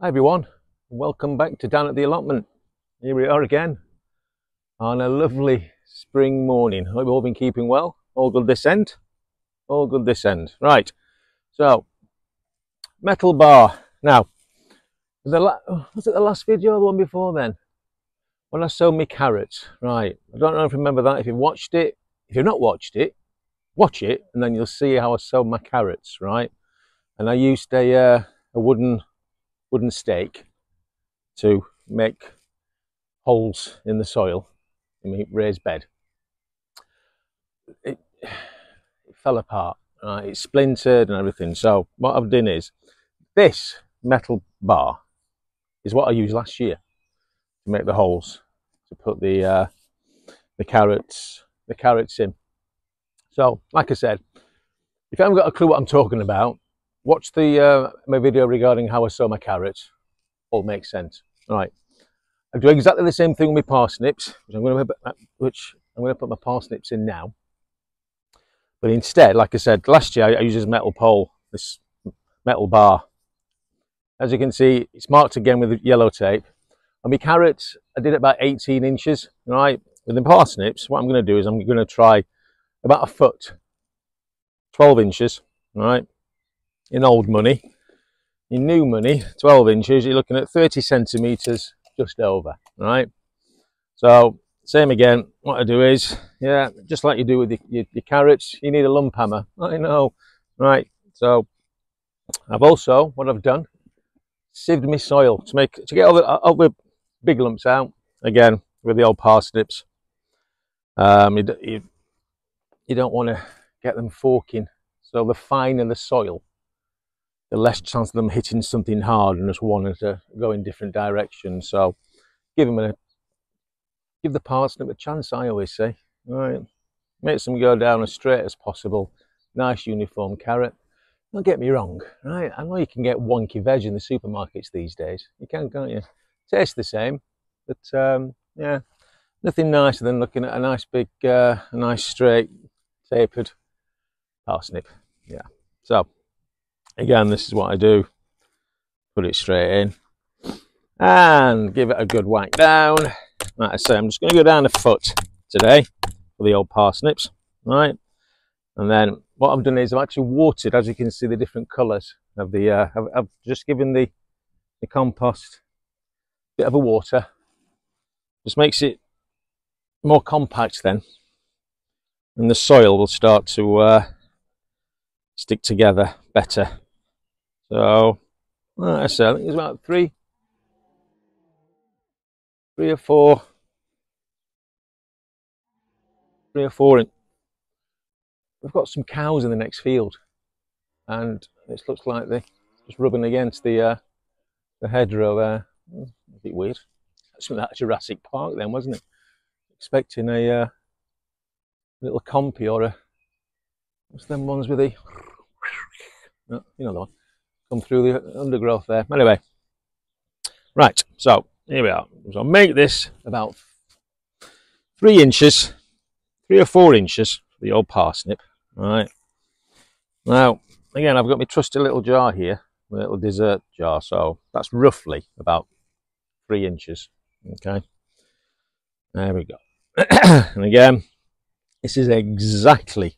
Hi everyone, welcome back to Down at the Allotment. Here we are again on a lovely spring morning. Hope you've all been keeping well. All good this end? All good this end. Right, so metal bar. Now, was it the last video or the one before then? When I sowed my carrots. Right, I don't know if you remember that. If you've watched it, if you've not watched it, watch it and then you'll see how I sowed my carrots, right? And I used a wooden stake to make holes in the soil in my raised bed. It fell apart, right? It splintered and everything. So what I've done is this metal bar is what I used last year to make the holes to put the carrots in. So like I said, if you haven't got a clue what I'm talking about, watch the my video regarding how I sow my carrots. All makes sense. All right, I do exactly the same thing with my parsnips, which I'm going to put my parsnips in now. But instead, like I said, last year I used this metal pole, this metal bar. As you can see, it's marked again with yellow tape. On my carrots, I did about 18 inches. Right, with the parsnips, what I'm going to do is I'm going to try about a foot, 12 inches. Right. In old money, in new money, 12 inches, you're looking at 30 centimeters, just over, right? So, same again, what I do is, yeah, just like you do with your carrots, you need a lump hammer, I know, right? So, what I've done, sieved my soil to get all the big lumps out, again, with the old parsnips. You don't want to get them forking, so the finer the soil, the less chance of them hitting something hard and just wanting to go in different directions. So give the parsnip a chance, I always say. All right, makes them go down as straight as possible. Nice uniform carrot. Don't get me wrong, right? I know you can get wonky veg in the supermarkets these days. You can, can't you? Tastes the same, but yeah, nothing nicer than looking at a nice big, a nice straight tapered parsnip. Yeah. So again, this is what I do. Put it straight in and give it a good whack down. Like I say, I'm just going to go down a foot today for the old parsnips, right? And then what I've done is I've actually watered, as you can see, the different colours of the. I've just given the compost a bit of a water. Just makes it more compact then, and the soil will start to stick together better. So, like I said, I think there's about three or four. We've got some cows in the next field, and it looks like they're just rubbing against the hedgerow there. A bit weird. That's from that Jurassic Park then, wasn't it? Expecting a little compy or a, what's them ones with the, you know the one, come through the undergrowth there. Anyway, right, so here we are. So I'll make this about 3 inches, 3 or 4 inches for the old parsnip. Right, now again, I've got my trusty little jar here, my little dessert jar, so that's roughly about 3 inches. Okay, there we go. And again, this is exactly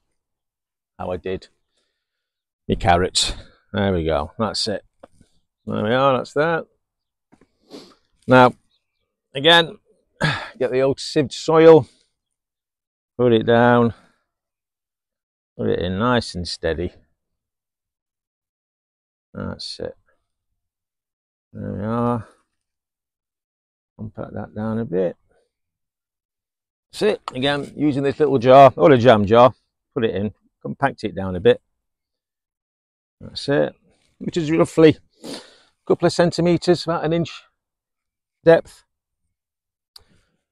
how I did my carrots. There we go, that's it. There we are, that's that. Now, again, get the old sieved soil, put it down, put it in nice and steady. That's it. There we are. Compact that down a bit. That's it. Again, using this little jar, or a jam jar, put it in, compact it down a bit. That's it. Which is roughly a couple of centimetres, about 1 inch depth.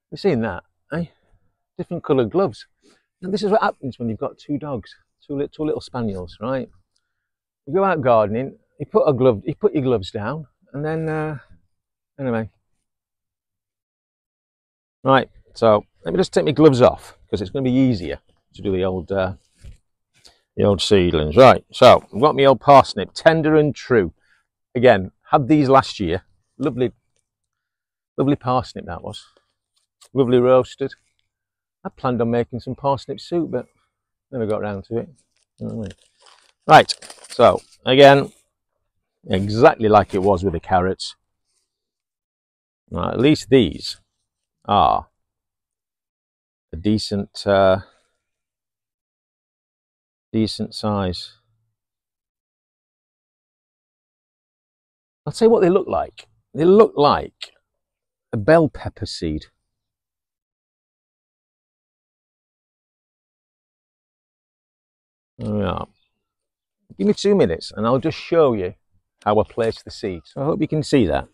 You've seen that, eh? Different coloured gloves. And this is what happens when you've got two dogs, two little spaniels, right? You go out gardening, you put your gloves down, and then anyway. Right, so let me just take my gloves off because it's going to be easier to do the old seedlings. Right, so I've got my old parsnip, tender and true. Again, Had these last year. Lovely, lovely parsnip that was. Lovely roasted. I planned on making some parsnip soup, but never got around to it. Right, so again, exactly like it was with the carrots. Right, at least these are a decent decent size. I'll tell you what they look like. They look like a bell pepper seed. There we are. Give me 2 minutes and I'll just show you how I place the seeds. I hope you can see that.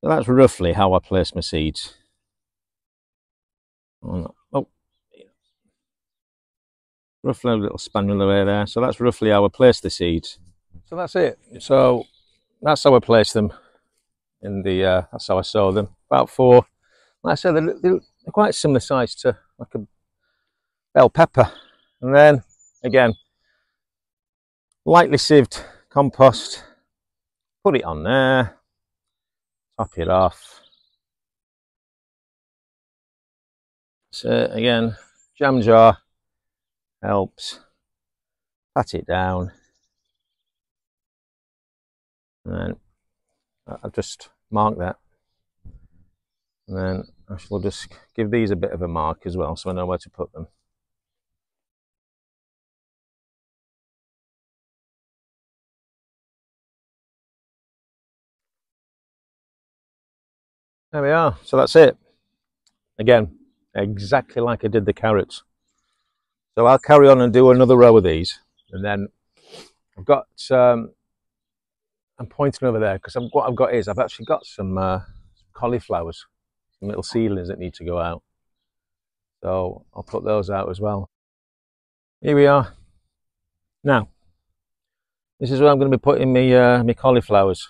So that's roughly how I place my seeds. Oh, roughly a little spaniel away there. So that's roughly how I place the seeds. So that's it. So that's how I place them in the. That's how I sow them. About 4. Like I said, they're quite similar size to like a bell pepper. And then again, lightly sieved compost. Put it on there. Top it off. So again, jam jar helps. Pat it down. And then I've just marked that. And then I shall just give these a bit of a mark as well so I know where to put them. There we are. So that's it. Again, exactly like I did the carrots. So I'll carry on and do another row of these. And then I've got, I'm pointing over there because what I've got is I've actually got some cauliflowers, some little seedlings that need to go out. So I'll put those out as well. Here we are. Now, this is where I'm going to be putting my cauliflowers.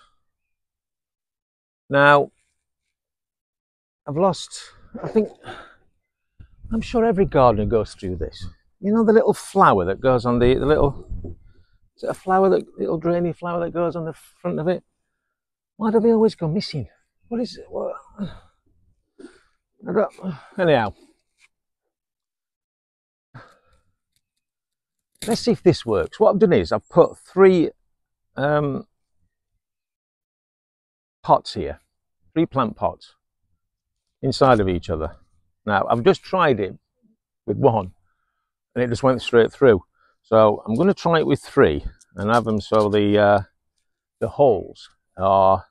Now, I've lost, I'm sure every gardener goes through this. You know the little flower that goes on the little, is it a flower, little drainy flower that goes on the front of it? Why do they always go missing? What is it? What? I don't, anyhow, let's see if this works. What I've done is I've put 3 pots here, 3 plant pots inside of each other. Now I've just tried it with one and it just went straight through. So I'm going to try it with 3 and have them so the holes are.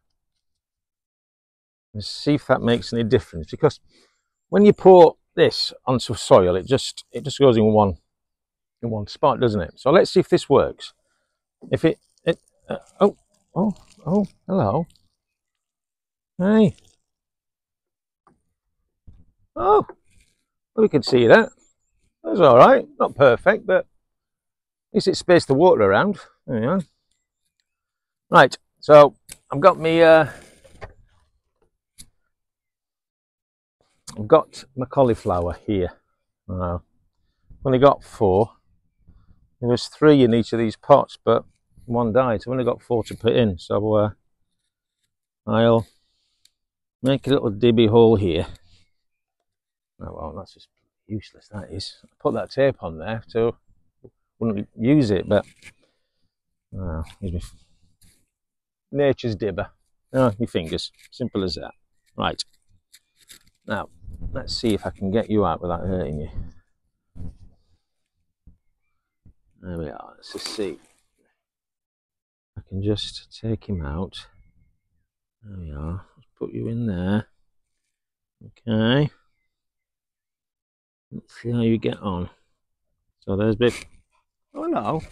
Let's see if that makes any difference, because when you pour this onto soil, it just goes in one spot, doesn't it? So let's see if this works. If oh, hello, hey, oh, well, we can see that. That's all right. Not perfect, but at least it spaced the water around. There you are. Right, so I've got me. I've got my cauliflower here. I've only got 4. There was 3 in each of these pots, but one died, so I've only got 4 to put in. So I'll make a little dibby hole here. Oh well, that's just useless, that is. I put that tape on there, so wouldn't use it, but nature's dibber. Oh, my fingers, simple as that. Right, now let's see if I can get you out without hurting you. There we are. Let's just see. I can just take him out. There we are. Let's put you in there. Okay. Let's see how you get on. So there's bit. Oh no.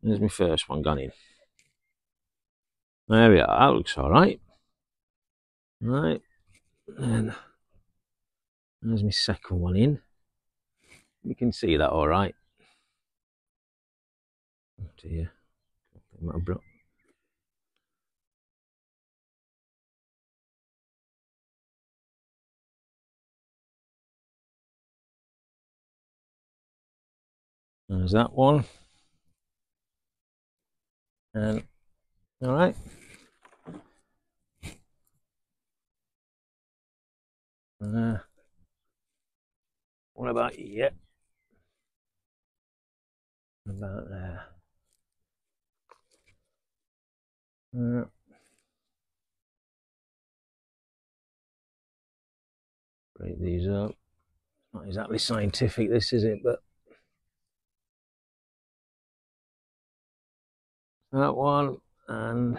There's my first one gone in. There we are. That looks all right. Right. And there's my second one in. You can see that all right. Oh dear. There's that one. And all right. What about here? About there. Break these up. Not exactly scientific, this is it, but that one and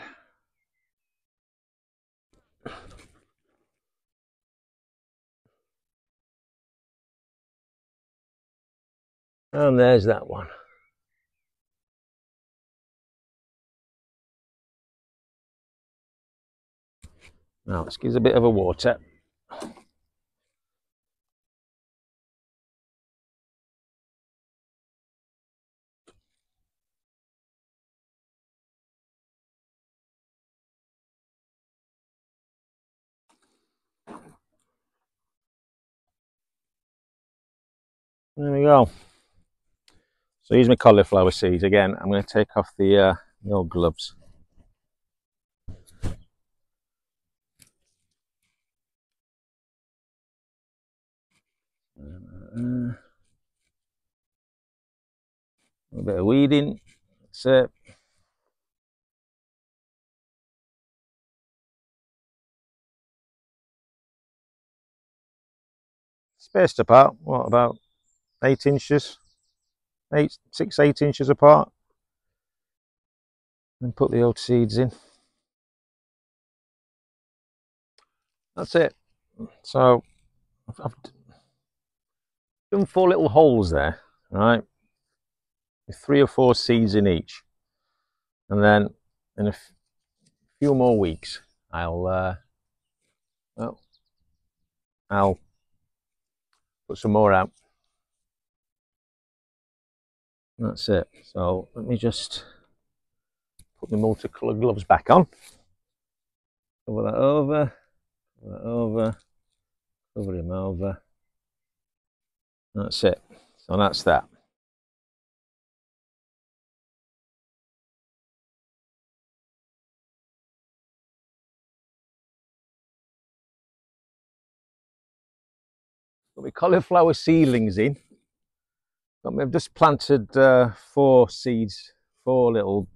there's that one. Now let's give it a bit of a water. There we go. So here's my cauliflower seeds again. I'm going to take off the old gloves. A bit of weeding. That's it. Spaced apart. What, about 8 inches? 8 inches apart. And put the old seeds in. That's it. So I've done 4 little holes there, right? With 3 or 4 seeds in each. And then in a few more weeks, I'll put some more out. That's it. So let me just put my multicoloured gloves back on. Cover that over, cover that over, cover him over. That's it. So that's that. Got my cauliflower seedlings in. I've just planted 4 seeds, 4 little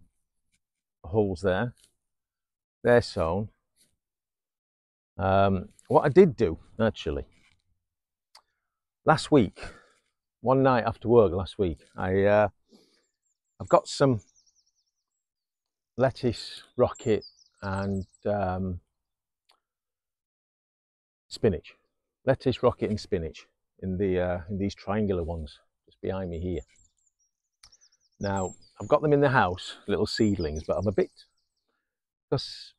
holes there. They're sown. What I did do actually last week, one night after work last week, I've got some lettuce, rocket, and spinach. Lettuce, rocket, and spinach in these triangular ones just behind me here. Now I've got them in the house, little seedlings, but I'm a bit, because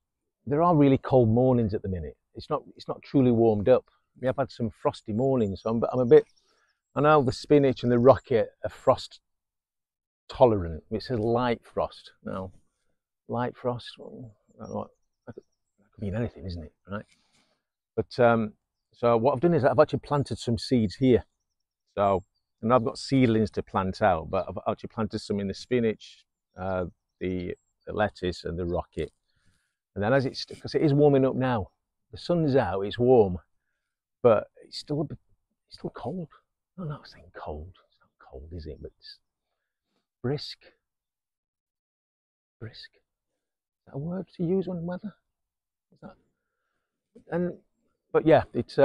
there are really cold mornings at the minute. It's not truly warmed up. We have had some frosty mornings, so I'm a bit. I know the spinach and the rocket are frost tolerant. It says light frost. Now, light frost, well, that could mean anything, isn't it? Right? But so what I've done is I've actually planted some seeds here. So, and I've got seedlings to plant out, but I've actually planted some in the spinach, the lettuce, and the rocket. And then as it's, because it is warming up now, the sun's out, it's warm, but it's still cold. I'm not saying cold. It's not cold, is it? But it's brisk. Brisk. Is that a word to use on weather? Is that? But yeah, it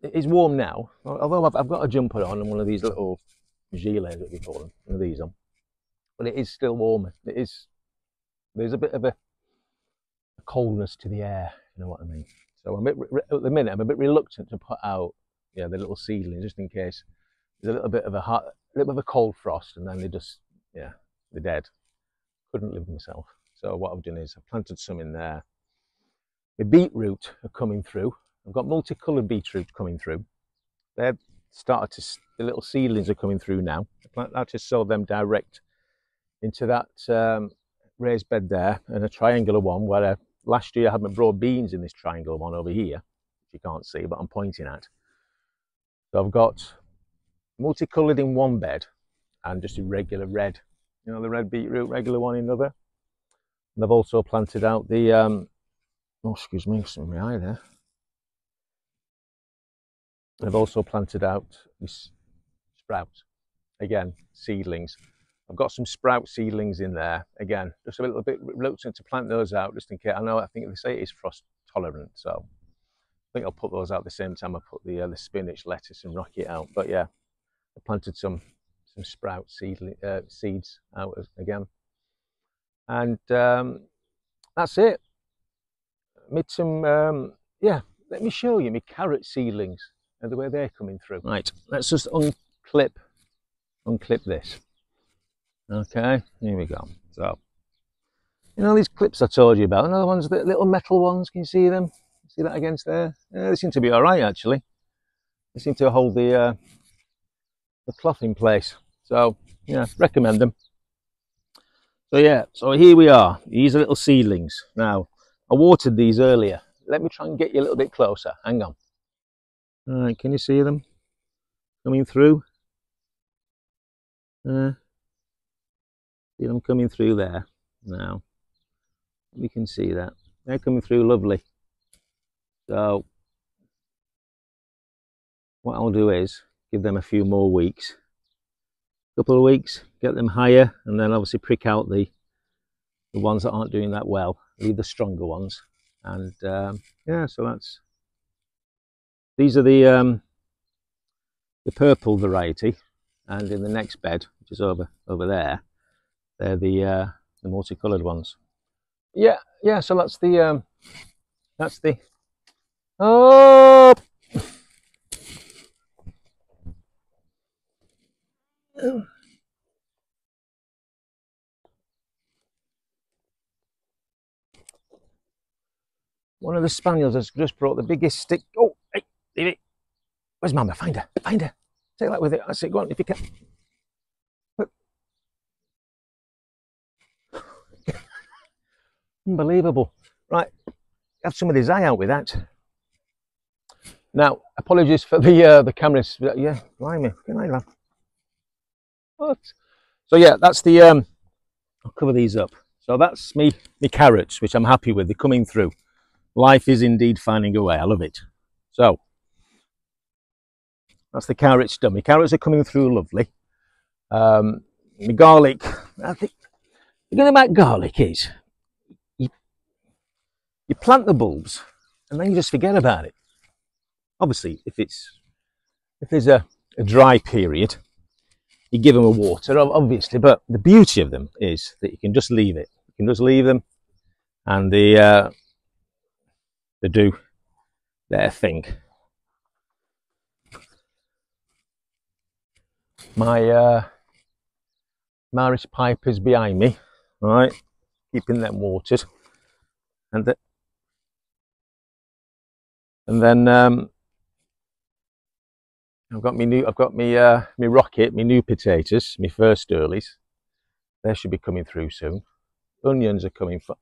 is warm now. Although I've got a jumper on and one of these little gilets that we call them, one of these on. But it is still warm. It is. There's a bit of a coldness to the air. You know what I mean? So at the minute I'm a bit reluctant to put out, the little seedlings, just in case there's a little bit of a cold frost, and then they're dead. Couldn't live with myself. So what I've done is I've planted some in there. The beetroot are coming through. I've got multicoloured beetroot coming through. The little seedlings are coming through now. I just sow them direct into that raised bed there, and a triangular one where last year I had my broad beans in this triangular one over here, which you can't see, but I'm pointing at. So I've got multicoloured in one bed and just a regular red, the red beetroot, regular one in another. And I've also planted out the, oh excuse me, some in my eye there. I've also planted out this sprouts, again, seedlings. I've got some sprout seedlings in there, again, just a little bit reluctant to plant those out just in case. I think they say it is frost tolerant, so I think I'll put those out the same time I put the spinach, lettuce and rocket out. But yeah, I planted some sprout seeds out again. And that's it. Made some, yeah, let me show you my carrot seedlings and the way they're coming through. Right, let's just unclip this. Okay, here we go. So, you know these clips I told you about, another ones, the little metal ones, can you see them? See that against there? Yeah, they seem to be all right actually. They seem to hold the cloth in place. So, yeah, recommend them. So yeah, so here we are. These are little seedlings. Now, I watered these earlier. Let me try and get you a little bit closer. Hang on. All right, can you see them coming through? See them coming through there. Now, we can see that. They're coming through lovely. So, what I'll do is give them a few more weeks. A couple of weeks, get them higher, and then obviously prick out the ones that aren't doing that well. Leave the stronger ones. And yeah, so these are the purple variety, and in the next bed, which is over there, they're the multicolored ones. Yeah, so that's the oh, one of the spaniels has just brought the biggest stick. Oh, hey, leave it. Where's Mama? Find her. Take that with it. That's it. Go on, if you can. Unbelievable. Right, have somebody's eye out with that. Now, apologies for the cameras. Yeah, blimey. Good night, lad. What? So yeah, that's the. I'll cover these up. So that's me carrots, which I'm happy with. They're coming through. Life is indeed finding a way. I love it. So that's the carrots done. My carrots are coming through lovely. My garlic. I think the thing about garlic is you plant the bulbs and then you just forget about it. Obviously, if there's a dry period, you give them a water, obviously. But the beauty of them is that you can just leave it. You can just leave them, and they do their thing. My Maris Pipers behind me, all right, keeping them watered, and then I've got my rocket, my new potatoes, my first earlies. They should be coming through soon. Onions are coming for.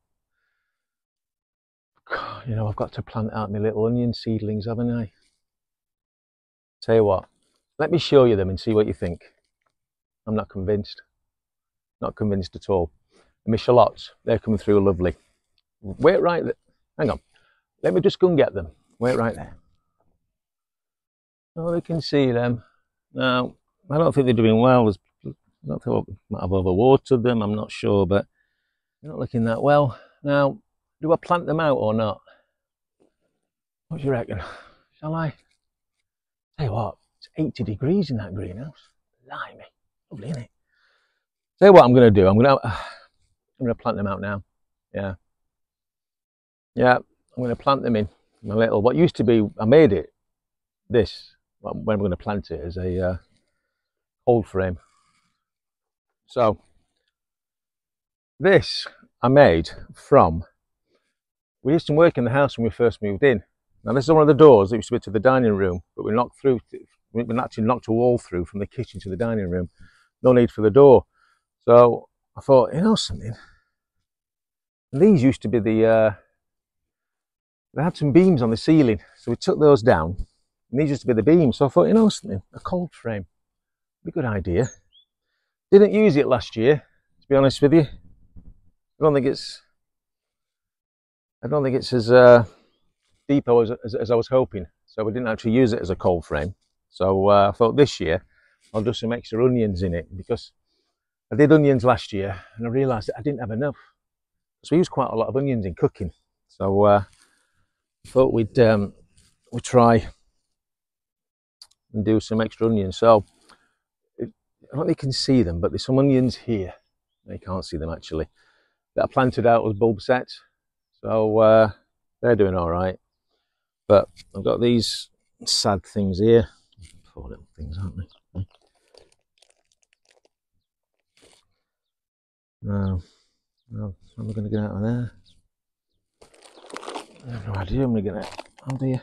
You know, I've got to plant out my little onion seedlings, haven't I? Tell you what, let me show you them and see what you think. I'm not convinced. Not convinced at all. And my shallots, they're coming through lovely. Wait right there. Hang on. Let me just go and get them. Wait right there. Oh, we can see them. Now, I don't think they're doing well. I don't think I might have overwatered them. I'm not sure, but they're not looking that well. Now, do I plant them out or not? What do you reckon? Shall I? Tell you what, it's 80 degrees in that greenhouse. Blimey, lovely, isn't it? Tell you what I'm going to do. I'm going to plant them out now. Yeah, I'm going to plant them in my little. What used to be, I made it. This when I'm going to plant it as a cold frame. So this I made from. We used to work in the house when we first moved in. Now this is one of the doors that used to be to the dining room, but we knocked through. We actually knocked a wall through from the kitchen to the dining room. No need for the door. So I thought, you know something. These used to be they had some beams on the ceiling, so we took those down. And these used to be the beams. So I thought, you know something, a cold frame, be a good idea. Didn't use it last year, to be honest with you. I don't think it's as deep as I was hoping. so we didn't actually use it as a cold frame. So I thought this year I'll do some extra onions in it, because I did onions last year and I realised that I didn't have enough. So we use quite a lot of onions in cooking. So I thought we'd try and do some extra onions. So I don't know if you can see them, but there's some onions here. You can't see them actually, that I planted out as bulb sets. So they're doing all right. But I've got these sad things here. 4 little things, aren't they? No, how am I going to get out of there? I have no idea I'm going to get out. Oh dear.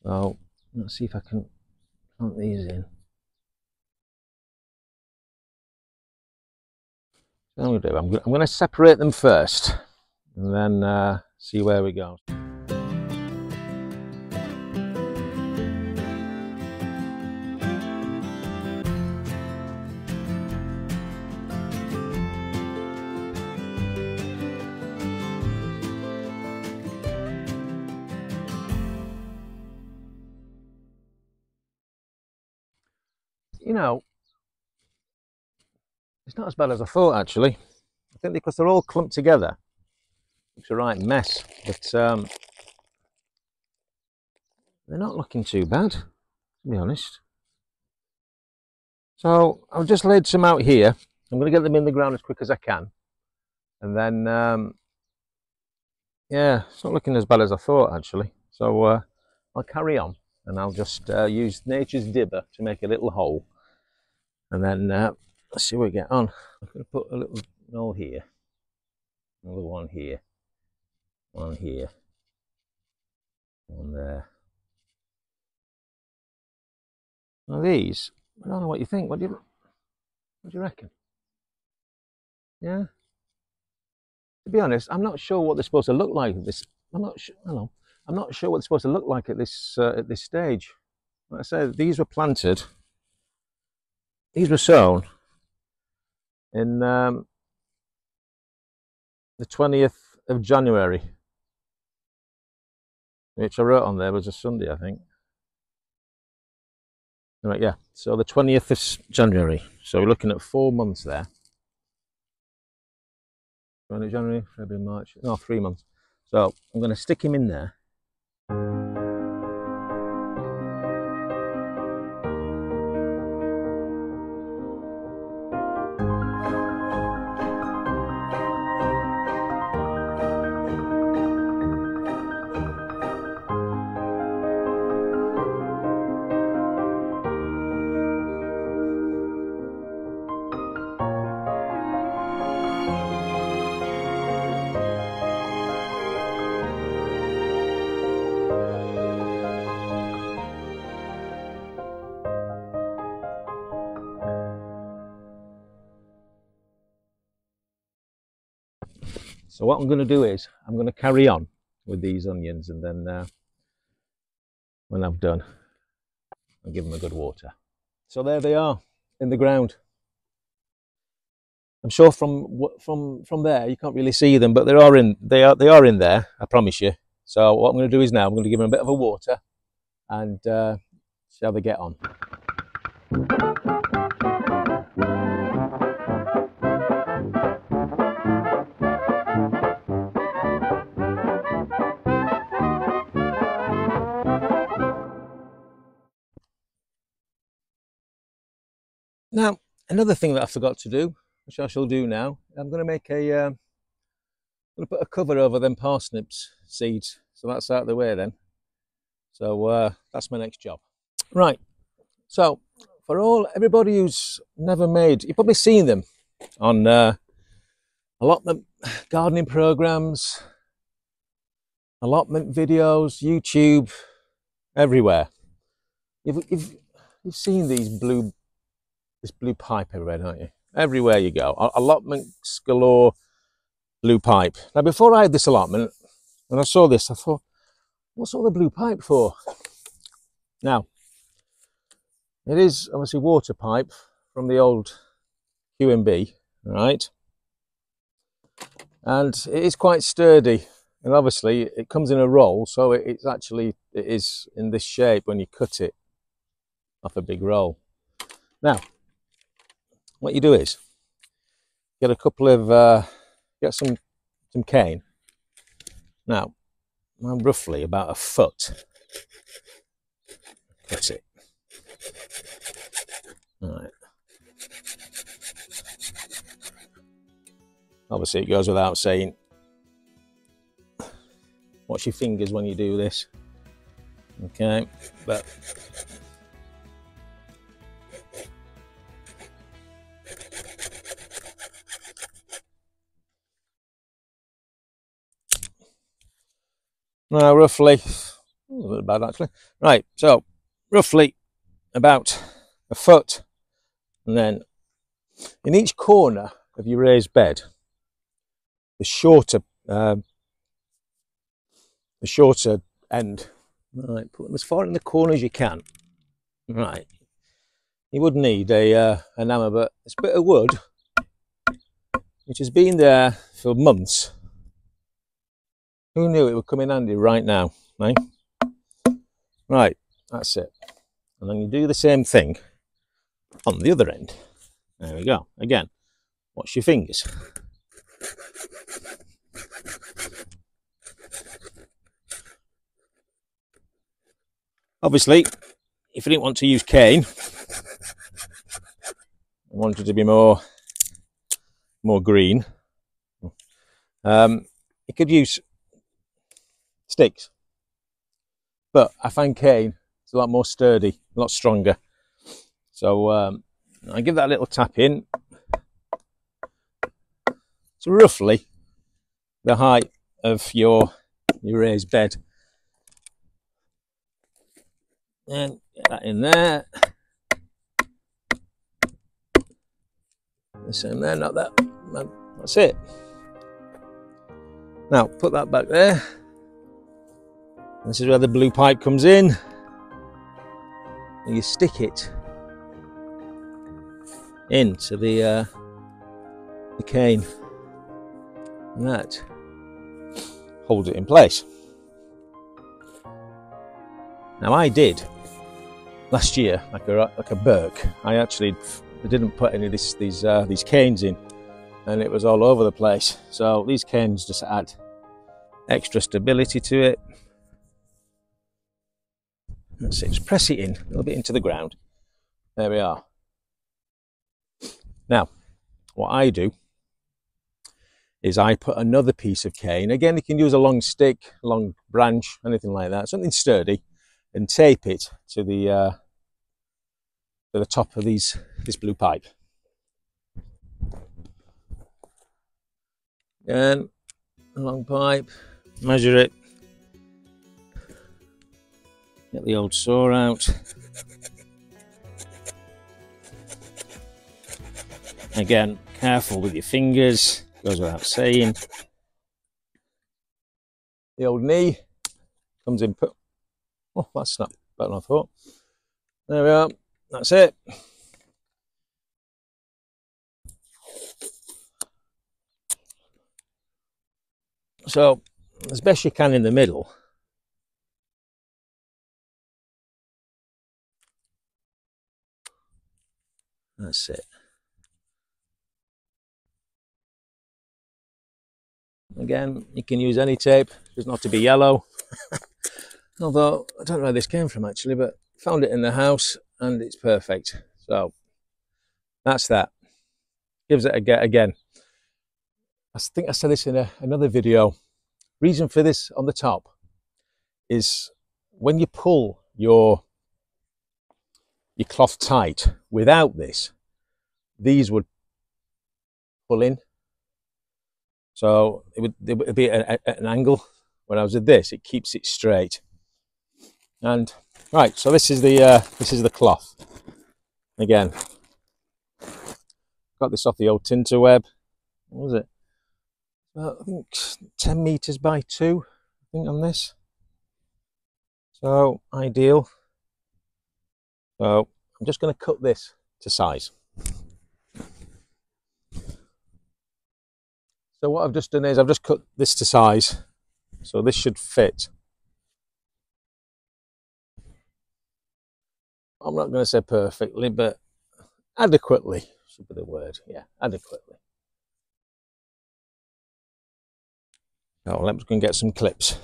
So let's see if I can plant these in. So I'm going to separate them first, and then see where we go. You know, it's not as bad as I thought actually. I think because they're all clumped together, it's a right mess. But they're not looking too bad, to be honest. So I've just laid some out here. I'm going to get them in the ground as quick as I can, and then yeah, it's not looking as bad as I thought actually. So I'll carry on, and I'll just use nature's dibber to make a little hole, and then let's see what we get on. I'm going to put a little hole here, another one here, one here, one there. Now these, I don't know what you think. What do you reckon? Yeah. To be honest, I'm not sure what they're supposed to look like at this. I'm not sure. I'm not sure what they're supposed to look like at this stage. Like I said, these were planted. These were sown in the 20th of January, which I wrote on there was a Sunday, I think. Right, yeah. So the 20th of January. So we're looking at 4 months there. January, February, March. No, 3 months. So I'm going to stick him in there. So what I'm going to do is I'm going to carry on with these onions, and then when I've done, I'll give them a good water. So there they are in the ground. I'm sure from there you can't really see them, but they are in there, I promise you. So what I'm going to do is now I'm going to give them a bit of a water and see how they get on. Now, another thing that I forgot to do, which I shall do now, I'm going to make I'm going to put a cover over them parsnips seeds, so that's out of the way then. So that's my next job. Right. So for everybody who's never made, you've probably seen them on allotment gardening programs, allotment videos, YouTube, everywhere. You've seen this blue pipe everywhere, don't you? Everywhere you go, allotments galore, blue pipe. Now, before I had this allotment, when I saw this, I thought, what's all the blue pipe for? Now, it is obviously water pipe from the old Q&B, right? And it is quite sturdy, and obviously it comes in a roll, so it is in this shape when you cut it off a big roll. Now, what you do is get a couple of get some cane. Now, I'm roughly about a foot. Cut it. All right. Obviously, it goes without saying, watch your fingers when you do this. Okay, but now roughly, a little bit bad actually. Right, so roughly about a foot, and then in each corner of your raised bed, the shorter end. Right, put them as far in the corner as you can. Right, you would need an hammer, but it's a bit of wood which has been there for months. Who knew it would come in handy right now, eh? Right, that's it. And then you do the same thing on the other end. There we go. Again, watch your fingers. Obviously, if you didn't want to use cane, you wanted to be more green, you could use sticks. But I find cane is a lot more sturdy, a lot stronger. So I give that a little tap in. It's roughly the height of your raised bed. And get that in there. The same there, not that. That's it. Now put that back there. This is where the blue pipe comes in. And you stick it into the cane, and that holds it in place. Now I did last year like a Burke. I didn't put any of these canes in, and it was all over the place. So these canes just add extra stability to it. That's it. Just press it in a little bit into the ground. There we are. Now, what I do is I put another piece of cane. Again, you can use a long stick, long branch, anything like that, something sturdy, and tape it to the top of this blue pipe. And a long pipe, measure it, get the old saw out. Again, careful with your fingers, goes without saying. The old knee comes in. Oh, that's not better than I thought. There we are. That's it. So, as best you can in the middle. That's it. Again, you can use any tape, it doesn't have to be yellow. Although, I don't know where this came from actually, but found it in the house and it's perfect. So, that's that. Gives it a get again. I think I said this in another video. Reason for this on the top is when you pull your cloth tight without this, these would pull in. So it would be at an angle. When I was with this, it keeps it straight. And right, so this is the cloth. Again, got this off the old Tinterweb. What was it? I think 10 meters by 2. I think on this. So ideal. So I'm just going to cut this to size. So what I've just done is I've just cut this to size, so this should fit. I'm not going to say perfectly, but adequately should be the word. Yeah, adequately. Oh, let's go and get some clips.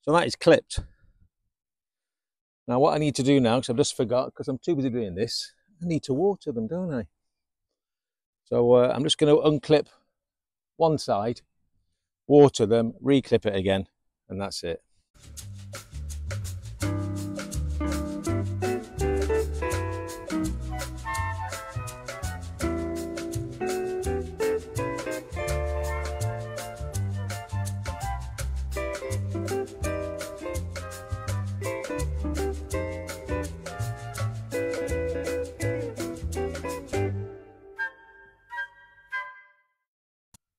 So that is clipped. Now what I need to do now, because I've just forgot, because I'm too busy doing this, I need to water them, don't I? So I'm just going to unclip one side, water them, reclip it again, and that's it.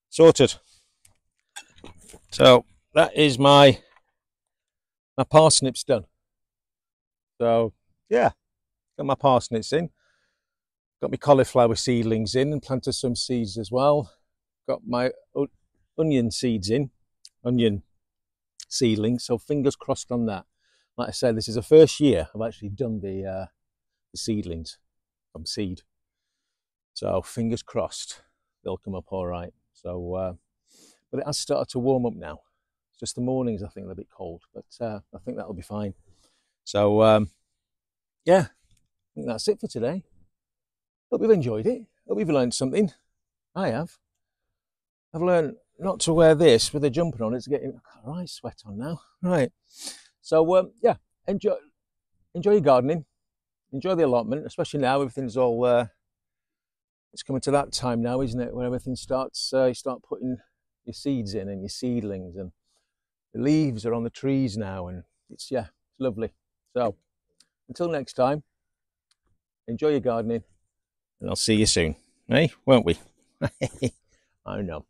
Sorted. So that is my parsnips done. So yeah, got my parsnips in, got my cauliflower seedlings in, and planted some seeds as well. Got my onion seeds in, onion seedlings. So fingers crossed on that. Like I said, this is the first year I've actually done the seedlings from seed. So fingers crossed they'll come up all right. So, but it has started to warm up now. It's just the mornings I think they're a bit cold, but I think that'll be fine. So yeah, I think that's it for today. Hope you've enjoyed it. Hope you've learned something. I have. I've learned not to wear this with a jumper on. It's getting right sweat on now. Right. So yeah, enjoy your gardening. Enjoy the allotment, especially now everything's all. It's coming to that time now, isn't it, where everything starts. You start putting your seeds in and your seedlings, and the leaves are on the trees now, and it's it's lovely. So until next time, enjoy your gardening, and I'll see you soon, eh? Won't we? I know.